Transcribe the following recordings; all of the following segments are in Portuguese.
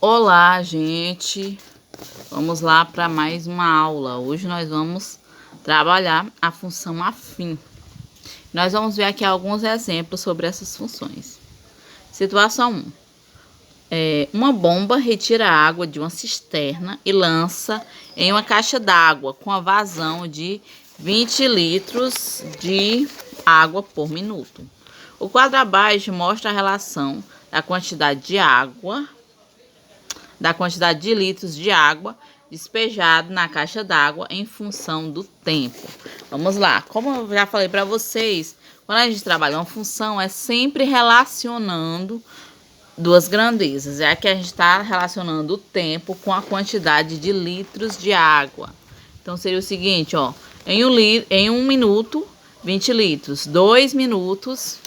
Olá, gente! Vamos lá para mais uma aula. Hoje nós vamos trabalhar a função afim. Nós vamos ver aqui alguns exemplos sobre essas funções. Situação 1. Uma bomba retira água de uma cisterna e lança em uma caixa d'água com a vazão de 20 litros de água por minuto. O quadro abaixo mostra a relação da quantidade de litros de água despejado na caixa d'água em função do tempo. Vamos lá. Como eu já falei para vocês, quando a gente trabalha uma função, é sempre relacionando duas grandezas. É que a gente está relacionando o tempo com a quantidade de litros de água. Então, seria o seguinte, ó. Em um minuto, 20 litros. 2 minutos,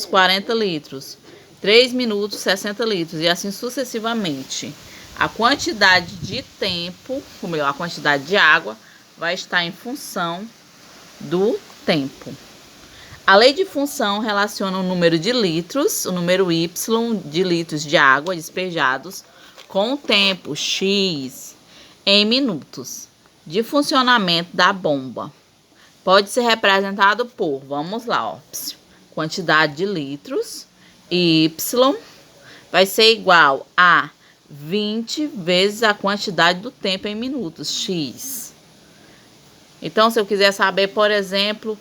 40 litros. 3 minutos, 60 litros. E assim sucessivamente. A quantidade de tempo, ou melhor, a quantidade de água, vai estar em função do tempo. A lei de função relaciona o número de litros, o número y de litros de água despejados, com o tempo x em minutos de funcionamento da bomba. Pode ser representado por, vamos lá, ó, quantidade de litros, y vai ser igual a 20 vezes a quantidade do tempo em minutos, x. Então, se eu quiser saber, por exemplo,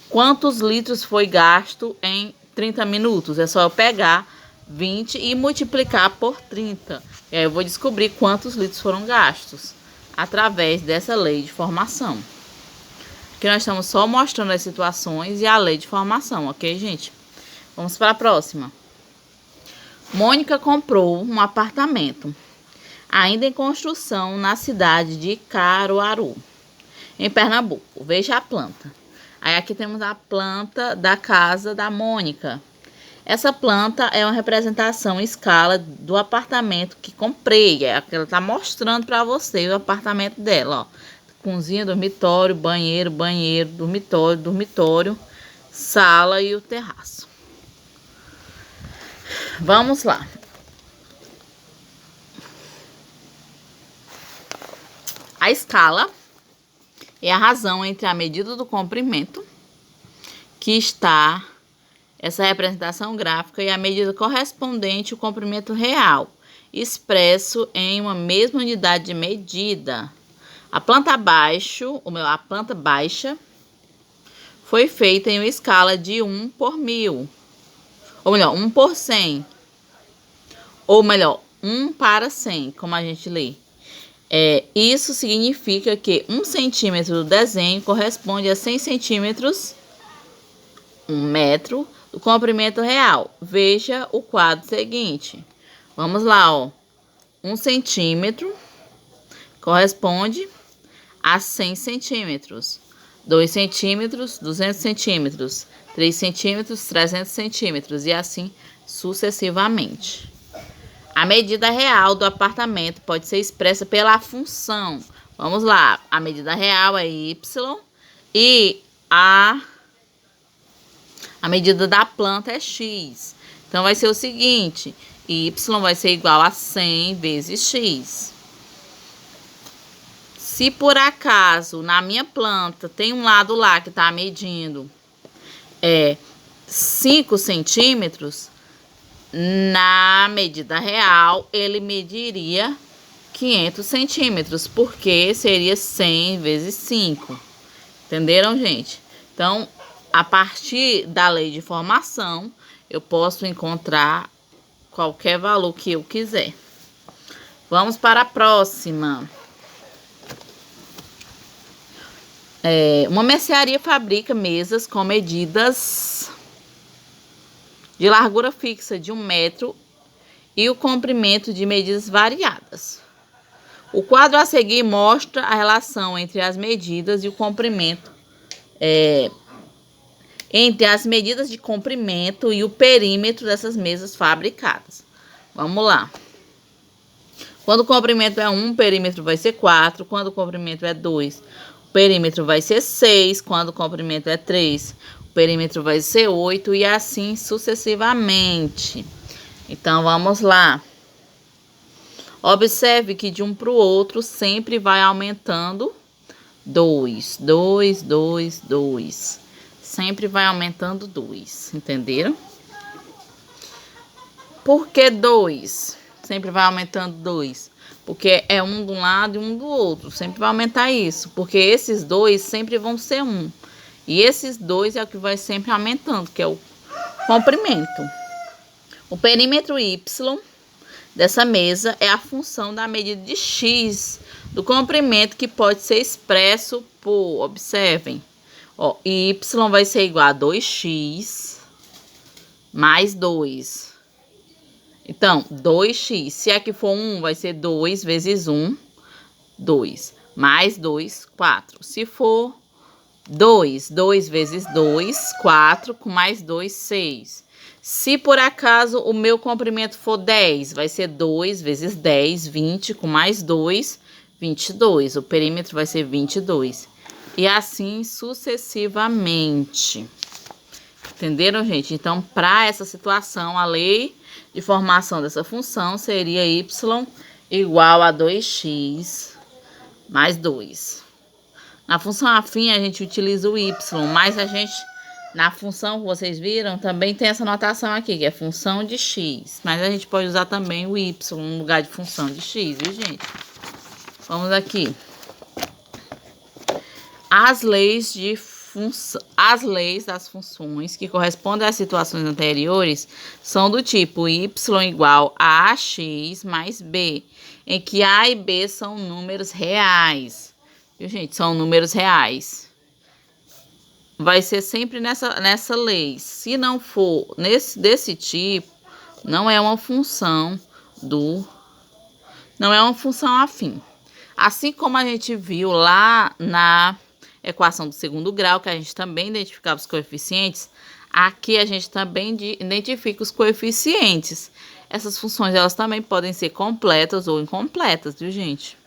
quantos litros foi gasto em 30 minutos, é só eu pegar 20 e multiplicar por 30. E aí eu vou descobrir quantos litros foram gastos através dessa lei de formação. Aqui nós estamos só mostrando as situações e a lei de formação, ok, gente? Vamos para a próxima. Mônica comprou um apartamento, ainda em construção, na cidade de Caruaru, em Pernambuco. Veja a planta. Aí aqui temos a planta da casa da Mônica. Essa planta é uma representação em escala do apartamento que comprei. É que ela está mostrando para você o apartamento dela, ó. Cozinha, dormitório, banheiro, dormitório, sala e o terraço. Vamos lá. A escala é a razão entre a medida do comprimento, que está essa representação gráfica, e a medida correspondente ao comprimento real, expresso em uma mesma unidade de medida. A planta baixa foi feita em uma escala de 1 por 1000, ou melhor, 1 por 100, ou melhor, 1 para 100, como a gente lê. Isso significa que 1 centímetro do desenho corresponde a 100 centímetros, 1 metro, do comprimento real. Veja o quadro seguinte. Vamos lá, ó. 1 centímetro corresponde a 100 centímetros. 2 centímetros, 200 centímetros. 3 centímetros, 300 centímetros. E assim sucessivamente. A medida real do apartamento pode ser expressa pela função. Vamos lá. A medida real é y e a medida da planta é x. Então, vai ser o seguinte. Y vai ser igual a 100 vezes x. Se por acaso na minha planta tem um lado lá que está medindo 5 centímetros, na medida real ele mediria 500 centímetros, porque seria 100 vezes 5. Entenderam, gente? Então, a partir da lei de formação, eu posso encontrar qualquer valor que eu quiser. Vamos para a próxima. Uma mercearia fabrica mesas com medidas de largura fixa de 1 metro e o comprimento de medidas variadas. O quadro a seguir mostra a relação entre as medidas e o comprimento, entre as medidas de comprimento e o perímetro dessas mesas fabricadas. Vamos lá. Quando o comprimento é 1, o perímetro vai ser 4. Quando o comprimento é 2, o perímetro vai ser 6. Quando o comprimento é 3, o perímetro vai ser 8 e assim sucessivamente. Então, vamos lá. Observe que de um para o outro sempre vai aumentando 2, 2, 2, 2. Sempre vai aumentando 2, entenderam? Por que 2? Sempre vai aumentando 2. Porque é um de um lado e um do outro. Sempre vai aumentar isso. Porque esses dois sempre vão ser 1. E esses dois é o que vai sempre aumentando, que é o comprimento. O perímetro Y dessa mesa é a função da medida de x do comprimento, que pode ser expresso por, observem, ó, y vai ser igual a 2x mais 2. Então, 2x, se aqui for 1, vai ser 2 vezes 1, 2. Mais 2, 4. Se for 2, 2 vezes 2, 4, com mais 2, 6. Se por acaso o meu comprimento for 10, vai ser 2 vezes 10, 20, com mais 2, 22. O perímetro vai ser 22. E assim sucessivamente. Entenderam, gente? Então, para essa situação, a lei de formação dessa função seria y igual a 2x mais 2. Na função afim, a gente utiliza o y, mas a gente, na função que vocês viram, também tem essa notação aqui, que é função de x. Mas a gente pode usar também o y no lugar de função de x, viu, gente? Vamos aqui. As leis das funções que correspondem às situações anteriores são do tipo y igual a ax mais b, em que a e b são números reais. Viu, gente? São números reais. Vai ser sempre nessa lei. Se não for desse tipo, não é uma função não é uma função afim. Assim como a gente viu lá na equação do segundo grau, que a gente também identificava os coeficientes, aqui a gente também identifica os coeficientes. Essas funções, elas também podem ser completas ou incompletas, viu, gente?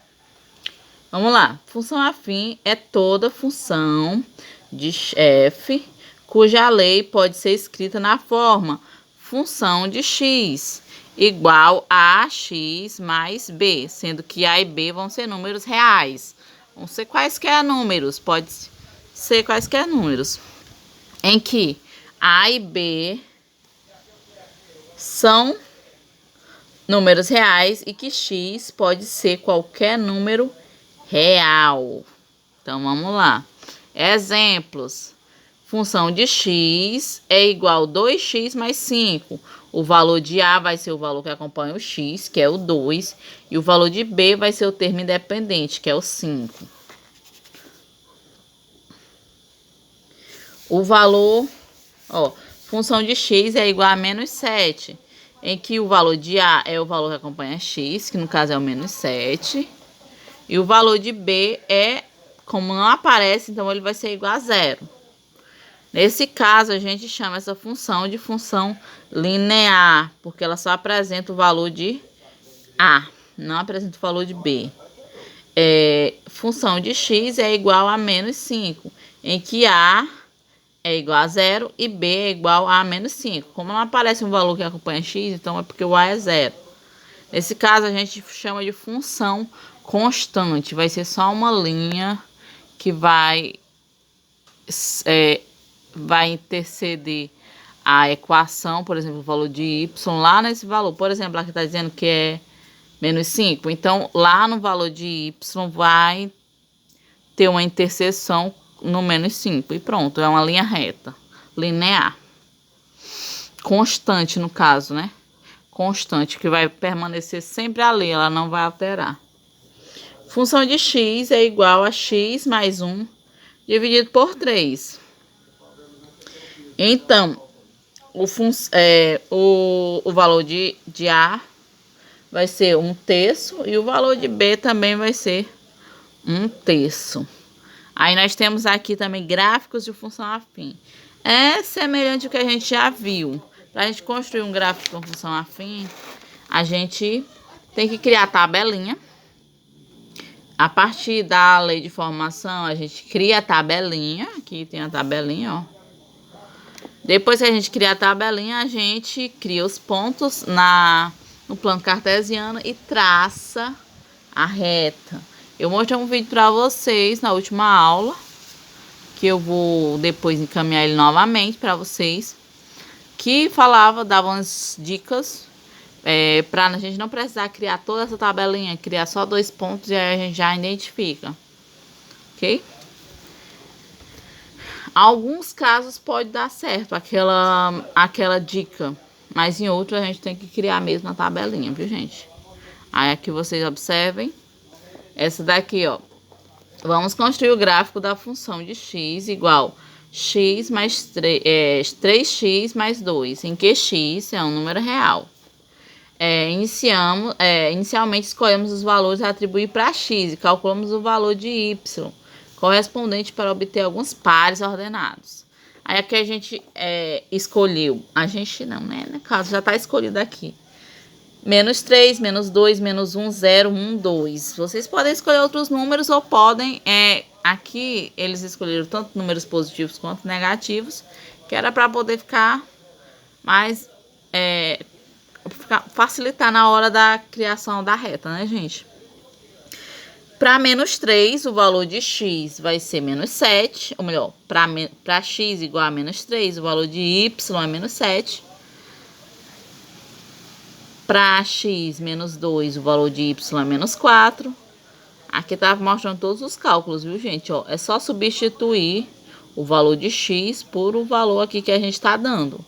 Vamos lá. Função afim é toda função de f cuja lei pode ser escrita na forma função de x igual a x mais b, sendo que a e b vão ser números reais. Vão ser quaisquer números, pode ser quaisquer números, em que a e b são números reais e que x pode ser qualquer número real. Então, vamos lá. Exemplos. Função de x é igual a 2x mais 5. O valor de a vai ser o valor que acompanha o x, que é o 2. E o valor de b vai ser o termo independente, que é o 5. O valor, ó, função de x é igual a menos 7. Em que o valor de a é o valor que acompanha x, que no caso é o menos 7. E o valor de b é, como não aparece, então ele vai ser igual a 0. Nesse caso, a gente chama essa função de função linear, porque ela só apresenta o valor de a, não apresenta o valor de b. Função de x é igual a menos 5, em que a é igual a 0 e b é igual a menos 5. Como não aparece um valor que acompanha x, então é porque o a é 0. Nesse caso, a gente chama de função constante. Vai ser só uma linha que vai interceder a equação, por exemplo, o valor de y lá nesse valor. Por exemplo, aqui está dizendo que é menos 5. Então, lá no valor de y vai ter uma interseção no menos 5. E pronto, é uma linha reta, linear. Constante, no caso, né? Constante, que vai permanecer sempre ali, ela não vai alterar. Função de x é igual a x mais 1 dividido por 3. Então, o valor de a vai ser 1/3 e o valor de b também vai ser 1/3. Aí nós temos aqui também gráficos de função afim. É semelhante ao que a gente já viu. Para a gente construir um gráfico com função afim, a gente tem que criar a tabelinha. A partir da lei de formação, a gente cria a tabelinha. Aqui tem a tabelinha, ó. Depois que a gente cria a tabelinha, a gente cria os pontos no plano cartesiano e traça a reta. Eu mostrei um vídeo para vocês na última aula, que eu vou depois encaminhar ele novamente para vocês, que dava umas dicas para a gente não precisar criar toda essa tabelinha, criar só 2 pontos e aí a gente já identifica, ok? Alguns casos pode dar certo aquela dica, mas em outros a gente tem que criar mesmo a tabelinha, viu, gente? Aí aqui vocês observem, essa daqui, ó. Vamos construir o gráfico da função de x igual x mais 3x mais 2, em que x é um número real. Inicialmente escolhemos os valores a atribuir para x e calculamos o valor de y, correspondente para obter alguns pares ordenados. Aí aqui a gente escolheu, a gente não, né? No caso já está escolhido aqui. Menos 3, menos 2, menos 1, 0, 1, 2. Vocês podem escolher outros números ou podem... aqui eles escolheram tanto números positivos quanto negativos, que era para poder ficar mais... facilitar na hora da criação da reta, né, gente? Para menos 3, o valor de x vai ser menos 7. Ou melhor, para x igual a menos 3, o valor de y é menos 7. Para x menos 2, o valor de y é menos 4. Aqui tá mostrando todos os cálculos, viu, gente? Ó, é só substituir o valor de x por o valor aqui que a gente tá dando.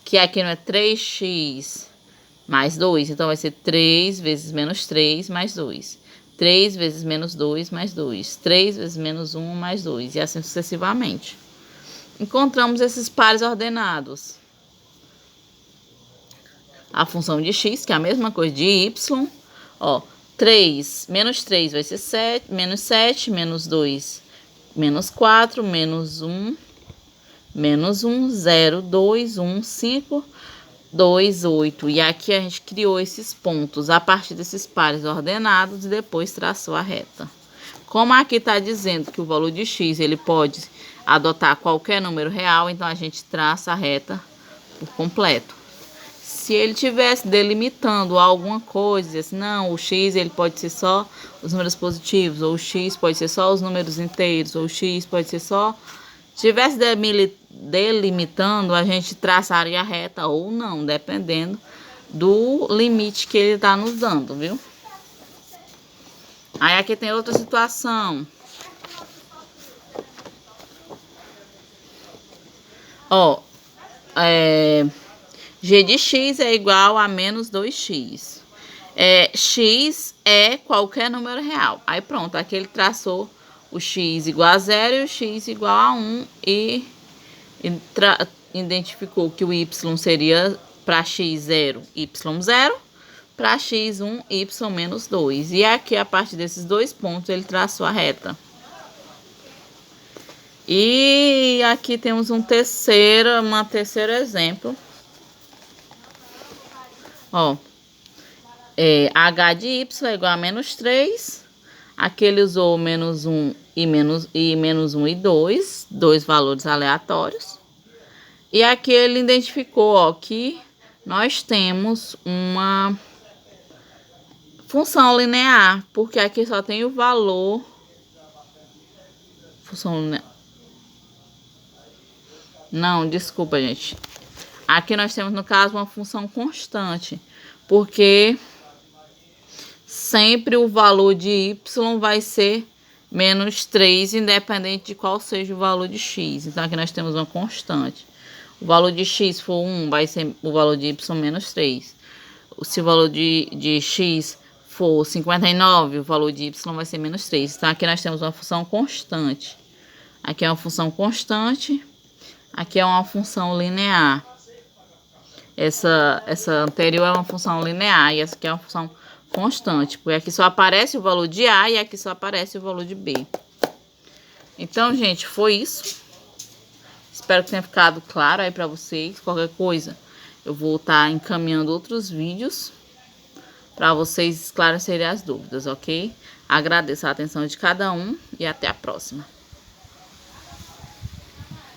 Que aqui não é 3x mais 2, então vai ser 3 vezes menos 3 mais 2. 3 vezes menos 2 mais 2. 3 vezes menos 1 mais 2. E assim sucessivamente. Encontramos esses pares ordenados. A função de x, que é a mesma coisa de y, ó, 3, menos 3 vai ser 7, menos 7, menos 2, menos 4, menos 1, 0, 2, 1, 5, 2, 8. E aqui a gente criou esses pontos a partir desses pares ordenados e depois traçou a reta. Como aqui está dizendo que o valor de x ele pode adotar qualquer número real, então a gente traça a reta por completo. Se ele tivesse delimitando alguma coisa, assim, não, o x ele pode ser só os números positivos, ou o x pode ser só os números inteiros, ou o x pode ser só... Se tivesse delimitando, a gente traçaria a reta ou não, dependendo do limite que ele está nos dando, viu? Aí aqui tem outra situação. Ó, g de x é igual a menos 2x. X é qualquer número real. Aí pronto, aqui ele traçou o x igual a 0 e o x igual a 1 e identificou que o y seria para x 0, y 0, para x 1, y menos 2. E aqui, a partir desses 2 pontos, ele traçou a reta. E aqui temos um terceiro exemplo. Ó, h de y é igual a menos 3. Aqui ele usou menos 1 e menos 1 e 2, dois valores aleatórios. E aqui ele identificou, ó, que nós temos uma função linear, porque aqui só tem o valor... Função linear... Não, desculpa, gente. Aqui nós temos, no caso, uma função constante, porque sempre o valor de y vai ser menos 3, independente de qual seja o valor de x. Então, aqui nós temos uma constante. O valor de x for 1, vai ser o valor de y menos 3. Se o valor de x for 59, o valor de y vai ser menos 3. Então, aqui nós temos uma função constante. Aqui é uma função constante. Aqui é uma função linear. Essa anterior é uma função linear e essa aqui é uma função constante, porque aqui só aparece o valor de A e aqui só aparece o valor de B. Então, gente, foi isso. Espero que tenha ficado claro aí pra vocês. Qualquer coisa, eu vou estar encaminhando outros vídeos para vocês esclarecerem as dúvidas, ok? Agradeço a atenção de cada um e até a próxima.